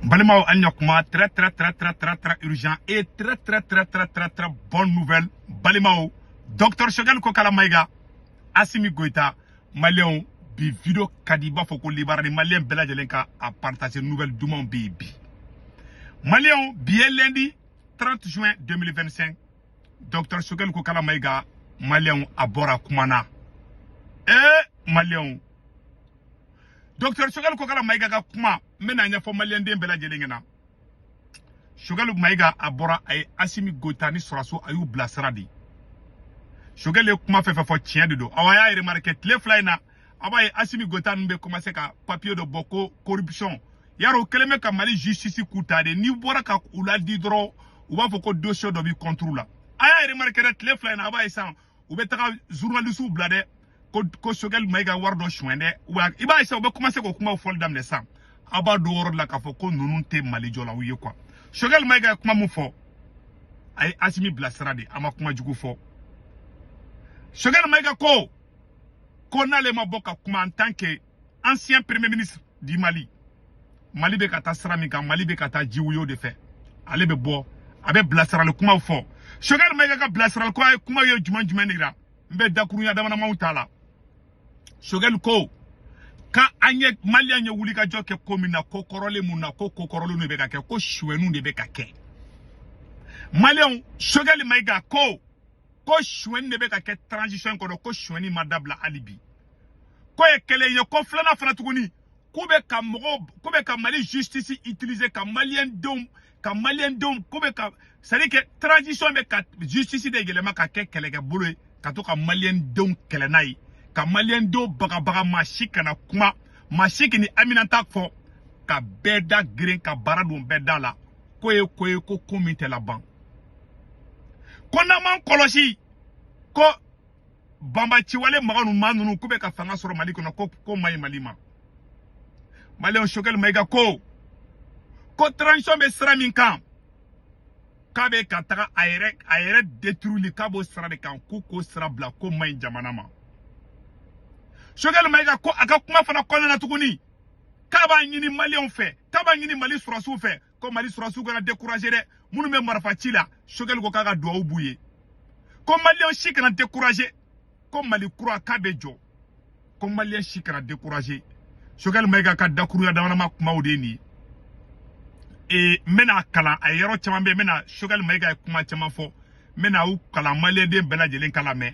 Balimao Anyakuma, très urgent et très bonne nouvelle. Balimao, Dr. Choguel Kokala Maïga, Assimi Goïta, Malien, bi vidéo Kadiba Foko Libarani, Malien Bela Jelenka a partagé une nouvelle Douman Bibi. Malien, bien lundi 30 juin 2025, Dr. Choguel Kokala Maïga, Malien Abora Kumana. Malien. Docteur Choguel Kokala Maïga ka kuma mena nya fo malien den bela jelengena Choguel Maïga abora ay Assimi Goïta ni Soraso ayu blasradi Choguel kuma fe fo tien de do awaya remarquer les flyna abaye Assimi Goïta nbe commencer ka papier de boko corruption yaro keleme ka mali justice kutade ni bora ka uladi dro ou ba foko dossier do bi contrôle aya remarquer les flyna abaye san ou betaka journaliste ou blade ko Choguel Maïga wardo chwende wa iba isa obe commencer ko kuma fol dam ne sam aba do wor la ka fo ko nunun te mali jola wiye quoi Choguel Maïga kuma mu fo ay Assimi blasradi ama kuma jugu fo Choguel Maïga ko na le maboka kuma en tant que ancien premier ministre du Mali be kata srami ka Mali be kata jiwuyo de fait ale be bo abe blasrali kuma fo Choguel Maïga ka blasral ko ay kuma yo juman nira mbe dakuru ya dama na mautala Choguel ko ka anye Mali anye wuli ka joke komina kokorole muna ko kokorole no be ka ke ko chwenu de be ka ke Mali Choguel Maïga ko chwenu de be ka ke transition ko chweni madabla alibi ko e kele ye ko flana fana tuguni ko be ka Mali justice utiliser ka malien dom ko be ka c'est dire que transition be ka justice de gelema ka ke kele ke bulu ka to ka malien dom kele nai ka malien do baga mashika na kuma mashiki ni aminanta fo ka beda green ka baradun beda la ko komite la ban ko na man kolosi ko bamba chiwale maganu manunu ko be ka fanga soro Mali ko mai malima Malien Choguel Maïga ko transition be sra min kan ka be ka taga ayere détruire ka bo sra de kan ko sra bla ko mai jamana ma Choguel Maïga ko aka kuma fana konna na tuguni kaba nyini Malien fait kaba nyini Mali Sorasu fait ko Mali Sorasu gana décourager de munu me marfa chila Choguel ko kaga do obuye ko Malien chik na décourager ko Mali croix kabe jo ko Malien chik na décourager Choguel Maïga ka dakuru ya dama ma kuma odeni mena kala ayero chambe mena Choguel Maïga kuma chama fo mena u kala Malien de bela jelen kala me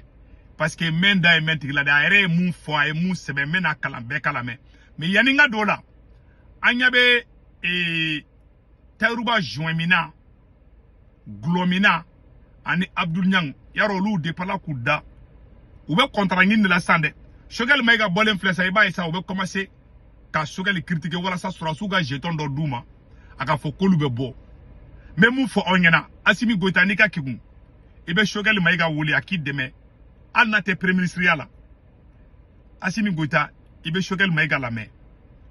parce que menda e mentigla da ere mun fo ay mun sebe mena kala be kala me mais yaninga dola anyabe Tayruba Joemina Glomina ani Abdul Nyang yaro lu de pala kuda ube kontra ngin la sande Choguel Maïga bolen flesa iba isa ube commencer ka Choguel critiquer wala sa Sorasu ga jeton do duma aka fo kolu be bo mais mun fo onyana Assimi Goïta ni ka kigun ibe Choguel Maïga wuli akideme alna te premier ministre yala Assimi Goïta ibe Choguel Maïga la me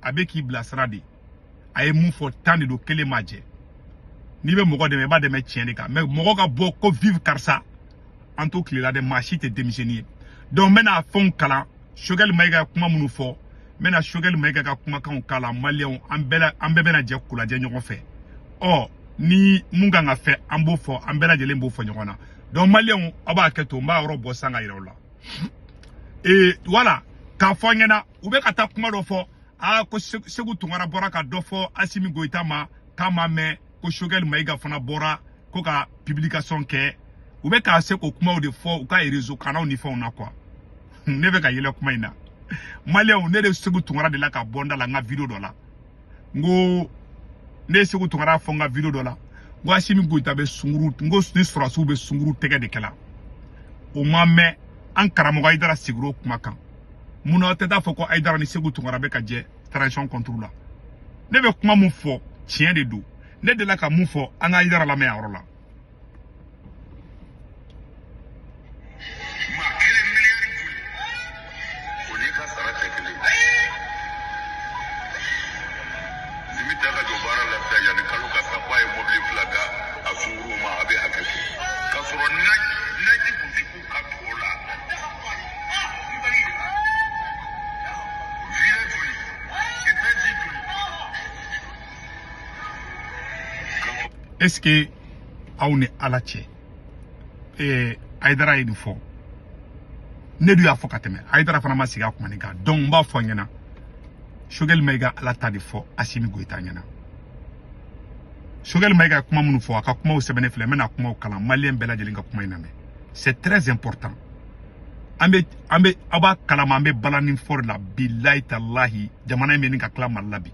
abe ki blasradi ay mun fo tande do kele maje ni be mogo de me ba de me tiende ka mais mogo ka bo ko vive karsa en tout cas la de machite démissionnier donc mena fon kala Choguel Maïga kuma munu fo mena Choguel Maïga ka kuma kan kala malien ambebe na je kula je nyogon fe ni munga nga fe ambo fo ambela je lembo fo nyogona donc malien aba keto mba robo sanga irola voilà ka fo nyena ube ka ta kuma do fo ko segu tungara bora ka do fo Assimi Goïta ma kama me ko Choguel Maïga fana bora ko ka publication ke ube ka se ko kuma de fo ka réseau kana ni fo na quoi ne be ka yele kuma ina malien ne de segu tungara de la ka bonda la nga video do la ngo ne segu tungara fo nga video do la ngo Assimi Goïta be sunguru ngo ni Sorasu be sunguru tege de kala o ma me an karamo ga idara siguro kuma kan muna teta fo ko aidara ni segu tungara be ka je transition contrôle la ne be kuma mu fo tien de do ne de la ka mu fo an aidara la me arola est-ce que on est à la tché et Aïdara est une fois ne lui a fait qu'à temer Aïdara fana masiga kumanika donc ba fonyana Choguel Maïga à la ta de fo Assimi Goïta nyana Choguel Maïga kuma munu fo aka kuma o sebene fle mena kuma o kala malien bela jelinga kuma iname c'est très important ambe aba kalama ambe balanin for la billahi tallahi jamana me ninka kala malabi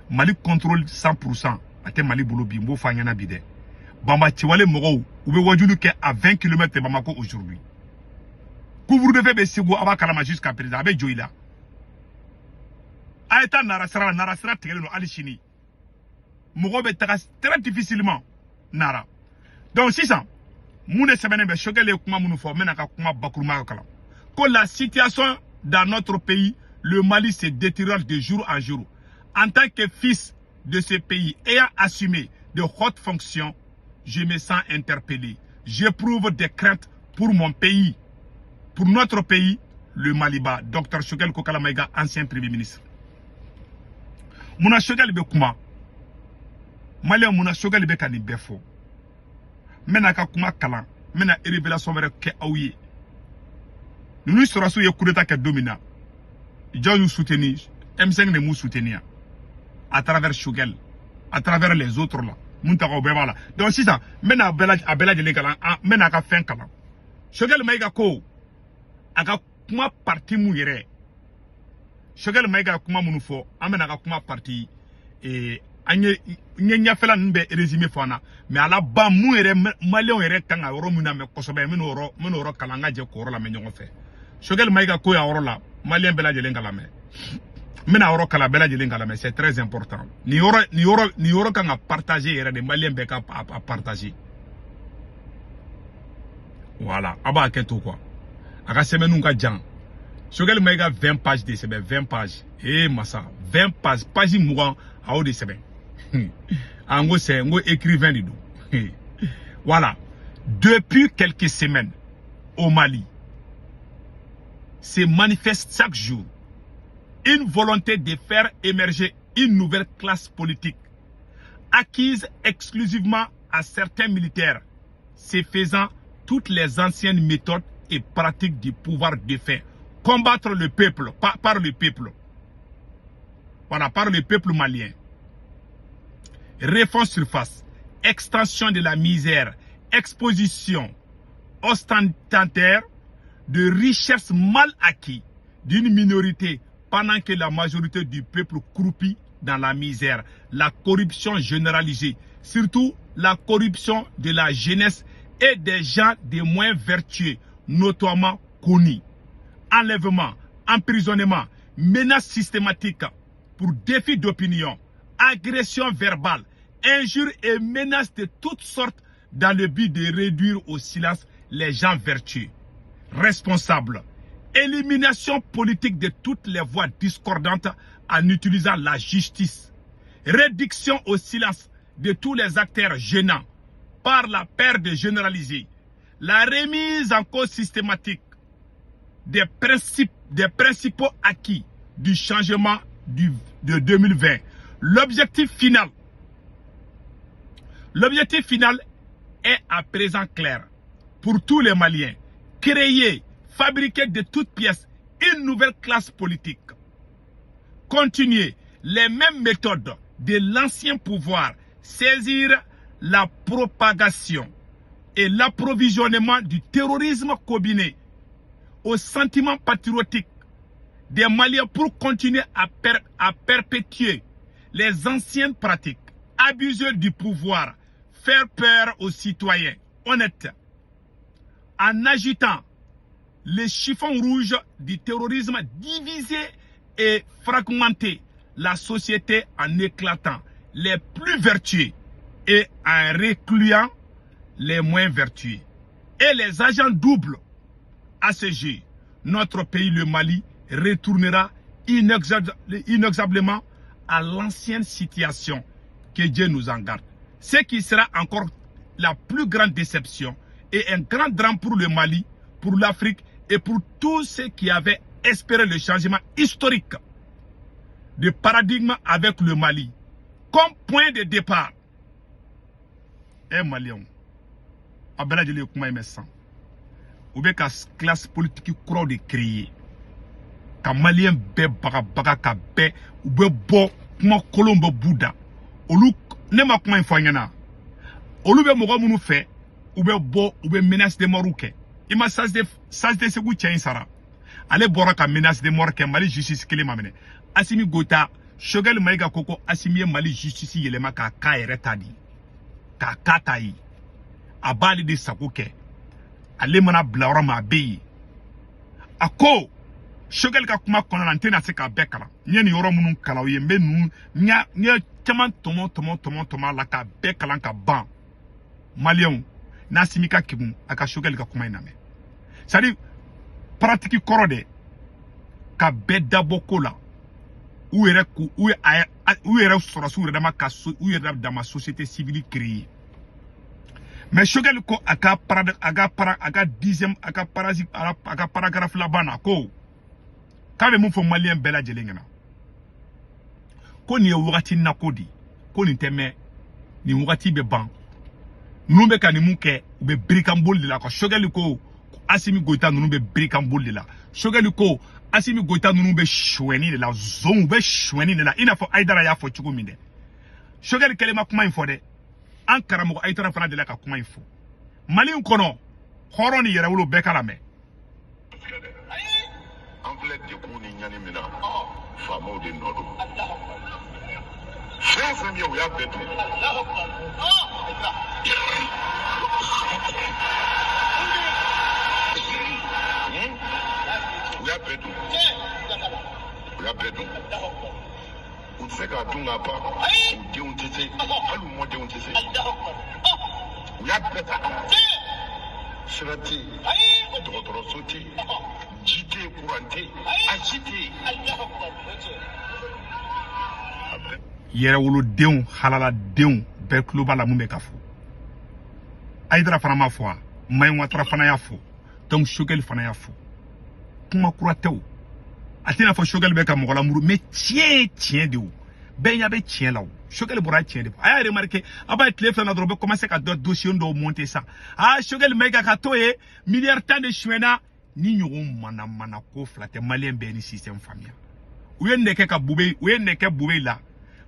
Mali contrôle 100% ate Mali bolo bi mbo fanyana bi de Bamba Tiwale Mogo ube wajulu ke à 20 km de Bamako aujourd'hui couvre de febe sigo aba kalama jusqu'à présent abe joila Aïta narasra tegele no alishini Mogo be tagas très difficilement nara donc 600 Moune sebene be Choguel kuma munu fo menaka kuma bakuruma kala que la situation dans notre pays le Mali se détériore de jour en jour en tant que fils de ce pays ayant assumé de hautes fonctions je me sens interpellé j'éprouve des craintes pour mon pays pour notre pays le Maliba Dr Choguel Kokala Maïga ancien premier ministre Mouna Choguel be kuma Malien Mouna Choguel be kani befo Mena ka kuma kalan Mena révélation mere ke aouye Nous serons sur le coup d'état qui domina John nous soutenir M5 ne nous soutenir à travers Choguel à travers les autres là Muntaka obeba là donc si ça mena abela de l'égal mena ka fin kala Choguel Maïga ko aga kuma parti mu yere Choguel Maïga kuma munu fo amena ka kuma parti et anye nyanya fela nbe résumé fana mais ala ba mu yere malien yere tanga oro muna me kosobe meno oro kalanga je ko oro la me nyongo fe Choguel Maïga ko ya oro la malien bela de l'égal mais Mena oro kala bela jelinga la mais c'est très important. Ni oro kanga partager yere de malien beka à partager. Voilà, aba keto quoi. Aka semaine nga jan. Choguel Maïga 20 pages de sebe 20 pages. Eh massa, 20 pages, page mouran a o de sebe. Ango c'est ngo écrivain du dos. Voilà. Depuis quelques semaines au Mali se manifeste chaque jour une volonté de faire émerger une nouvelle classe politique acquise exclusivement à certains militaires, se faisant toutes les anciennes méthodes et pratiques du pouvoir défunt. Combattre le peuple, par le peuple. Voilà, par le peuple malien. Réforme surface, extension de la misère, exposition ostentatoire de richesses mal acquises d'une minorité pendant que la majorité du peuple croupit dans la misère, la corruption généralisée, surtout la corruption de la jeunesse et des gens des moins vertueux, notoirement connus. Enlèvement, emprisonnement, menaces systématiques pour défi d'opinion, agression verbale, injures et menaces de toutes sortes dans le but de réduire au silence les gens vertueux, responsables. Élimination politique de toutes les voix discordantes en utilisant la justice. Réduction au silence de tous les acteurs gênants par la peur de généraliser. La remise en cause systématique des principaux acquis du changement de 2020. L'objectif final est à présent clair pour tous les Maliens. Créer, fabriquer de toutes pièces une nouvelle classe politique. Continuer les mêmes méthodes de l'ancien pouvoir, saisir la propagation et l'approvisionnement du terrorisme combiné au sentiment patriotique des Maliens pour continuer à perpétuer les anciennes pratiques, abuser du pouvoir, faire peur aux citoyens honnêtes, en agitant les chiffons rouges du terrorisme, diviser et fragmenter la société en éclatant les plus vertueux et en recluant les moins vertueux. Et les agents doubles à ce jeu, notre pays, le Mali, retournera inexorablement à l'ancienne situation. Que Dieu nous en garde. Ce qui sera encore la plus grande déception et un grand drame pour le Mali, pour l'Afrique et pour tous ceux qui avaient espéré le changement historique de paradigme avec le Mali comme point de départ. malien a bela jeli kuma ime san ou be ka classe politique kuro de créer ka malien be baga ka be ou be bo kuma kolombo buda olu ne ma kuma info nyana olu be mogo munu fe ou be bo ou be menace de mort ke ima sas de segu tien sara ale bora ka menace de mort ke Mali justice kele mamene Assimi Goïta Choguel Maïga koko Assimi Mali justice yelema ka ere tadi ka katayi abali de sakuke ale mana blawra ma beyi ako Choguel ka kuma kona antena se ka bekala nyeni yoro munun kala yembe nu nya chaman tomo la ka bekala ka ban Malien na Assimi ka kibun aka Choguel ka kuma iname c'est-à-dire pratique korode ka bedabo kola ou yɛrɛ sɔrɔsiw yɛrɛ dama ka u yɛrɛ dama société civile créée mais Choguel ko aka paragraphe laban na ko k'a bɛ mun fɔ malien bɛɛ lajɛlen ɲɛna ko nin ye wagati nako di ko nin tɛ mɛn nin wagati bɛ ban ninnu bɛ ka nin mun kɛ u bɛ birikanboli de la ka Choguel ko Assimi Goïta ninnu bɛ birikanboli de la Choguel ko Assimi Goïta nunu be choueni de la zone be choueni de la ina fo Aïdara ya fo chugo minde Choguel kelema kuma info de an karamogo Aïdara fana de la ka kuma info Mali kono horo ni yere wulo be kala me anglais de ko ni nyani mina famo de nodo chef mi o ya betu ya bedu u se ka dunga pa u de un tete alu mo de un tete ya beta sirati dotoro soti jite kurante ajite yere wolo deun halala deun be kluba la mumbe ka fo Aïdara fana ma fo may watra fana ya fo donc Choguel fana ya fo kuma kuratew atina fo Choguel be ka mogola muru mais tien de ou ben ya be tien la ou Choguel bora tien de aya remarqué aba tlef na drobe commencer ka d'autres dossiers ndo monter ça Choguel Maïga ka toye milliard tant de chouena ni nyogo mana ko flate malien be ni système famille ou yen neke ka bube ou yen neke bube la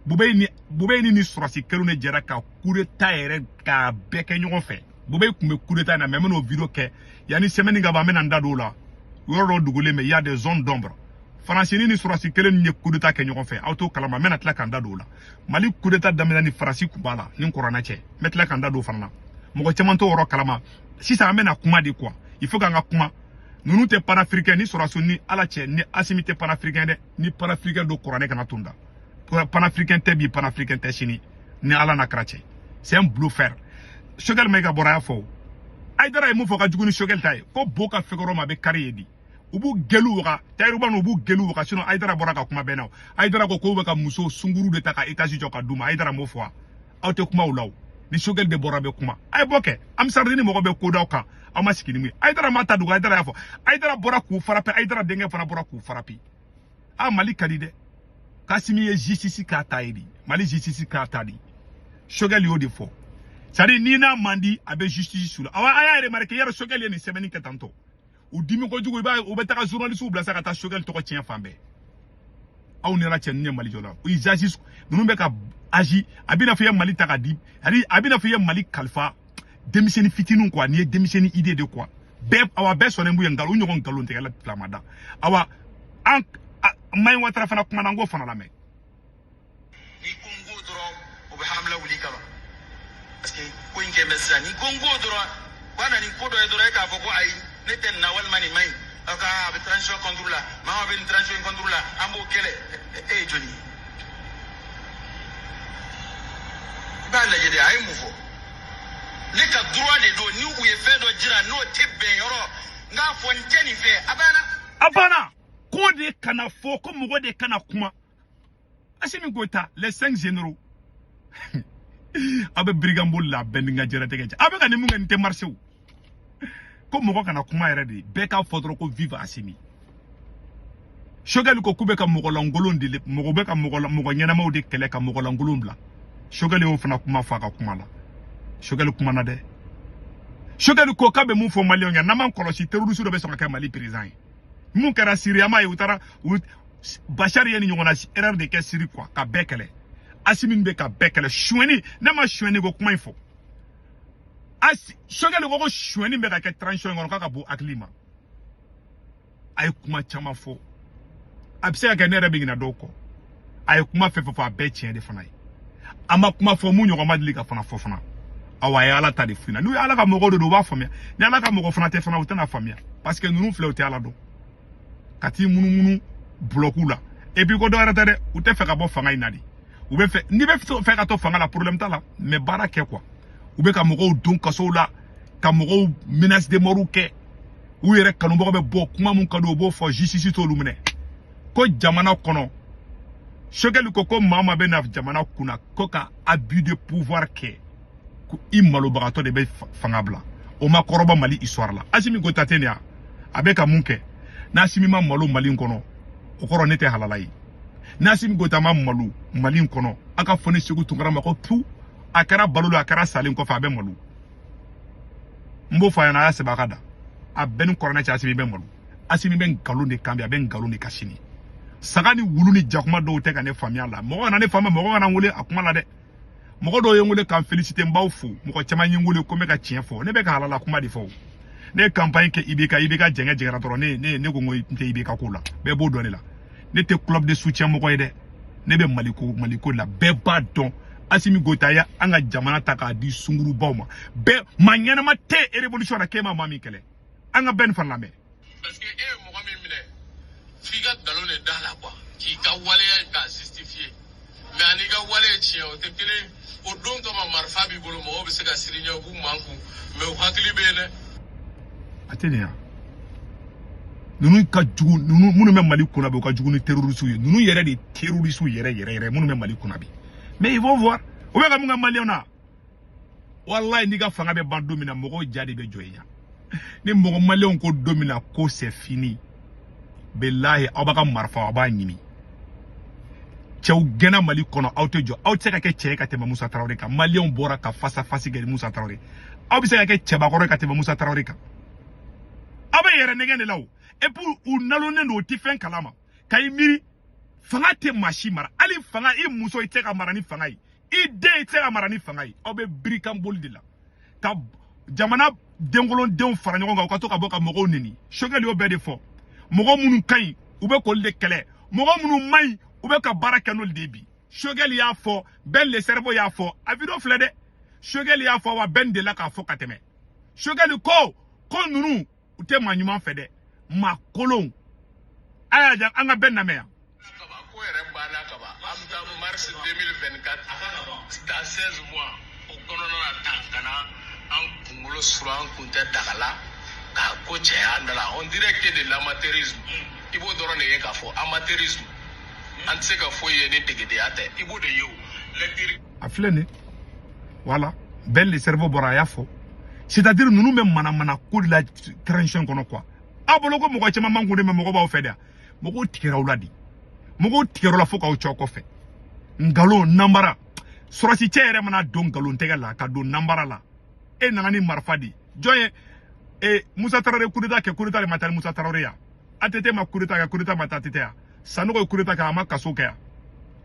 bube ni surasi kelu ne jera ka coup d'état ere ka beke nyogo fe bube kume coup d'état na même no vidéo ke yani semaine ga ba mena ndado la yoro dugule mais il y a des zones d'ombre Francini ni surasi kelen ni coup d'état ke nyogo fe auto kalama mena tla kanda do la Mali coup d'état damena ni farasi kubala ni korana che metla kanda do fana mo chamanto woro kalama si ça amena kuma de quoi il faut nga kuma nunu te panafricain ni surasi ni ala che ni Assimi te panafricain de ni panafricain do korane kana tunda panafricain te bi panafricain te chini ni ala na krache c'est un bluffeur Choguel Maïga bora fo Aïdara mu fo ka juguni Choguel tay ko boka fegoro ma be kari di ubu gelu waka tayruba no ubu gelu waka sino Aïdara bora ka kuma benaw Aïdara ko be ka muso sunguru de taka étage joka duma Aïdara mo fo awte kuma ulaw ni Choguel de bora be kuma ay boke am sardini mo be ko daw ka ama sikini mi Aïdara mata duga Aïdara ya fo Aïdara bora ku farape Aïdara denge fana bora ku farapi Mali kadide Assimi ye justice ka taidi Mali justice ka tadi Choguel yo de fo sari nina mandi abe justice sula awa aya remarqué yaro Choguel ye ni semeni ke tanto u dimi ko jugo ba u betaka journaliste u blasa ka ta Choguel to ko tien fambe aw ni ra tien ni Mali jola u justice nunu be ka agi abina fiye Mali taka di ari abina fiye Mali kalfa démissionner fitinu quoi ni démissionner idée de quoi be awa be sonen bu yangal u nyogon galon te la flamada awa an may watra fana kuma nango fana la me ni Congo dron o be hamla wuli kaba parce que ko inge mesa ni Congo dron wana ni kodo e dron ka foko ay neten na wal mani may aka be transition contrôle la ma be transition contrôle la ambo kele e joni ba la jede ay mu fo le ka droit de do ni u ye fe do jira no tebe yoro nga fo nteni fe abana ko de kana fo ko mugo de kana kuma Assimi Goïta les 5 généraux abe brigambol la bendinga jere tege abe ka ni munga nte marché ko mugo kana kuma yere de be ka fodro ko vive Assimi Choguel ko kube ka mugo langolon de mugo be ka mugo nyana mawde kele ka mugo langolon bla Choguel yo fana kuma fa ka kuma la Choguel kumana de Choguel ko ka be mun fo Maliens ya na man kolosi terroriste do be so ka Mali président mun kara Syria ma yutara Bachar yeni nyongona erreur de ke Syrie quoi ka bekele Assimi be ka bekele choueni na ma choueni go kuma info Choguel go choueni be ka ke transition ngono ka bu aklima ay kuma chama fo abse ga nere bingina doko ay kuma fe fo be chien de fana ama kuma fo mu nyoko madli ka fana fo fana awa ala ta de fina nu ala ka mogo do ba famia ni ala ka mogo fana te fana utana famia parce que nous fleu te ala do kati munu bloku la et puis ko do arata de ou te fe ka bo fanga inadi ou be fe ni be fe ka to fanga la problème ta la mais barake quoi ou be ka mogo don kaso la ka mogo menace de moru ke ou yere kanu mogo be bo kuma mun kado bo fo justice to lumene ko jamana kono Choguel ko mama be na jamana kuna ko ka abus de pouvoir ke ku imalo bagato de be fangabla o ma koroba Mali histoire la Assimi Goïta tenia abeka munke na Assimi ma malo Mali kono o koro nete halalai na Assimi Goïta ma malu Mali kono aka foni segu tungara mako pu akara balulu akara salin ko fa be malu mbo fa yana ase bakada abenu korona cha Assimi be malu Assimi ben galon de kambia ben galon de kashini sagani wuluni jakuma do te ka ne famia la mo na ne fama mo na ngule akuma la de mo do yengule kan féliciter mbawfu mo chama nyingule ko me ka chien fo ne be ka halala kuma di fo ne campagne ke ibika jenge jengara toro ne ko ngoy te ibika kula be bo do ne la ne te club de soutien mo ko ide ne be maliko la be ba don Assimi Goïta ya anga jamana taka di sunguru bawma be manyana ma te révolution na kema mami kele anga ben fan la me parce que mo ko mine figa galone dala quoi qui ka wale ka justifier mais ani ka wale chien o te kele o don to ma marfa bi bolo mo be se ka sirinya bu manku mais o hakili be ne atenia nunu ka jugu nunu munu me Mali kuna be ka jugu ni terroriste nunu yere de terroriste yere munu me Mali kuna bi mais ils vont voir o be ka munga Mali ona wallahi ni ka fanga be bando mina mogo jadi be joya ni mogo Mali on ko domina ko c'est fini billahi abaka marfa aba nyimi cew gena Mali kono auto ka ke che ka tema Moussa Traoré ka Mali on bora ka fasa fasi ge Moussa Traoré aw bisa ka ke che ba ko ka tema Moussa Traoré ka aba yere negene law et pour ou nalone no ti fen kalama kay miri fanga te machi mara ali fanga i muso ite ka marani fanga i de ite ka marani fanga i aw be brikam boldi la ka jamana dengolon den fara nyoga ka to ka boka mogo nini Choguel yo be de fo mogo munu kai ube ko le kele mogo munu mai ube ka baraka no debi Choguel ya fo ben le cerveau ya fo avido flede Choguel ya fo wa ben de la ka fo kateme Choguel ko nunu ute manyuma fede ma kolon aya ja anga ben na meya ko yere mbana ka ba am ta mars 2024 dans 16 mois o kono na tankana an kungulo sura an kunta dagala ka ko che andala on dirait que de l'amateurisme ibo doro ne ka fo amateurisme an se ka fo ye ne tegede ate ibo de yo lecture aflene voilà ben le cerveau bora ya fo c'est-à-dire nous même mana ko la transition kono quoi abolo ko mo ko chama mangunde me mo ko ba ofeda mo ko tikera uladi mo ko tikera la fo ka o choko fe ngalo nambara sorasi chere mana don ngalo ntegala ka don nambara la e nangani marfadi joye e Moussa Traoré kudeta ke kudeta le matal Moussa Traoré ya atete ma kudeta matatete ya sanogo kudeta ka ma kasoke ya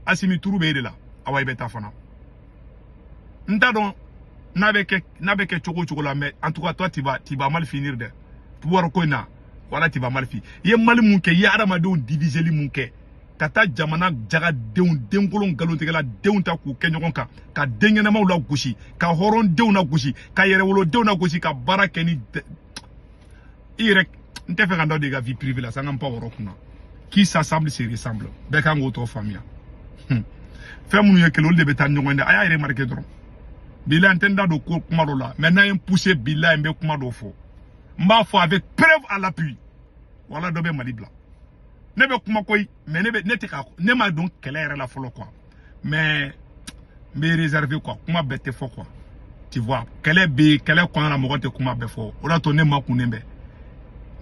Assimi turu be de la awai beta fana nda don n'avait que choco la mais en tout cas toi tu vas mal finir de pouvoir koina voilà tu vas mal finir ye mal munke ye adama de diviser li munke kata jamana jaga denkolon galon tegala deun ta ku kenyon ka dengena ma la gushi ka horon deun na gushi ka yere wolo deun na gushi ka barake ni irek nte fe kando de ga vie privée la sangam pa woro kuna qui s'assemble se ressemble be ka ngoto famia fe munu ye kelo le betan nyonde aya ire marqué dron bila entenda do ko kuma do la maintenant un poussé bila mbe kuma do fo mba fo avec preuve à l'appui voilà do be malibla ne be kuma koy mais ne be nete ka ne ma donc kele la folo quoi mais réservé quoi kuma bete fo quoi tu vois kele ko na mo te kuma be fo o la to ne ma kunembe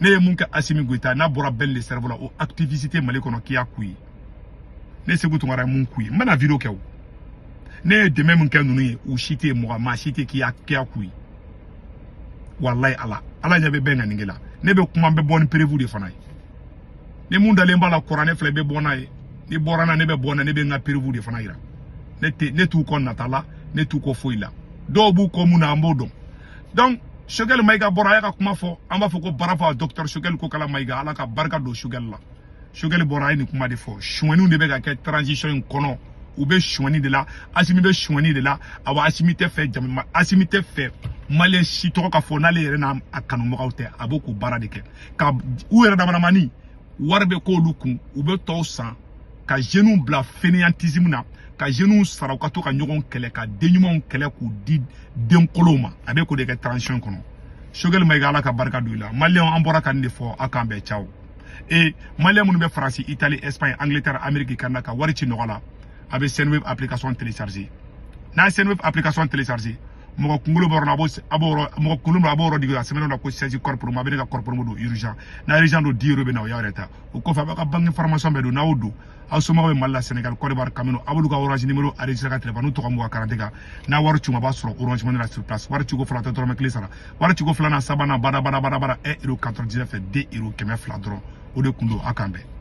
ne munka Assimi Goïta na bora belle le cerveau la o activité mali kono ki akuyi ne se gutu mara mun kuyi mana video kew ne deme mun kɛ nunu ye u si tɛ mɔgɔ maa si tɛ k'i y'a k'u ye wallahi ala ɲɛ bɛ bɛn ka nin kɛ la ne bɛ kuma bɛ bɔ ni prévu de fana ye ni mun dalen b'a la kuranɛ filɛ bɛ bɔ n'a ye ni bɔra na ne bɛ bɔ na ne bɛ n ka prévu de fana yira ne t'u kɔ nata la ne t'u kɔ foyi la dɔw b'u kɔ mun na an b'o dɔn donc Choguel Maïga bɔra a y'a ka kuma fɔ an b'a fɔ ko barafa docteur Choguel Kokala Maïga ala ka barika don Choguel la Choguel bɔra a ye nin kuma de fɔ suɲɛniw de bɛ ka kɛ transition in kɔnɔ u bɛ suɲɛni de la Asimi bɛ suɲɛni de la awa Asimi tɛ fɛ jamana Asimi tɛ fɛ Malien si tɔgɔ ka fɔ n'ale yɛrɛ n'a kanubagaw tɛ a b'o k'u baara de kɛ ka u yɛrɛ damanamani wari bɛ k'olu kun u bɛ tɔw san ka jeunes bila fainéantisme na ka jeunes sara u ka to ka ɲɔgɔn kɛlɛ ka den ɲumanw kɛlɛ k'u di denkolow ma a bɛ k'o de kɛ transition kɔnɔ Choguel Maïga ala ka barika don i la Maliens an bɔra ka nin de fɔ a k'an bɛɛ caw Maliens minnu bɛ Faransi Italie Espagne Angleterre Amérique Canada ka wari ci nɔgɔ la a bɛ Senweb application télécharger n'a ye Senweb application télécharger mɔgɔ kunkolo bɔra la mɔgɔ kunkolo b'a b'o yɔrɔ digi a sɛbɛnnen don ko 16 corporate a bɛ ne ka corporate don urgent n'a urgent don 10 € bɛ na o y'a yɛrɛ ta o kɔfɛ a b'a ka banque information bɛɛ don n'a y'o don aw somɔgɔw bɛ Mali la Sénégal Côte d'Ivoire Cameroun a b'olu ka orange numéro enregistré ka téléphone n'u tɔgɔ m'u ka carte kan n'a wari ci a b'a sɔrɔ orange money la sur place wari ciko fila tɛ dɔrɔmɛ kelen sara wari ciko filanan sabanan bada 1 € 99 2 € 200 dɔrɔn o de kun don a kan bɛn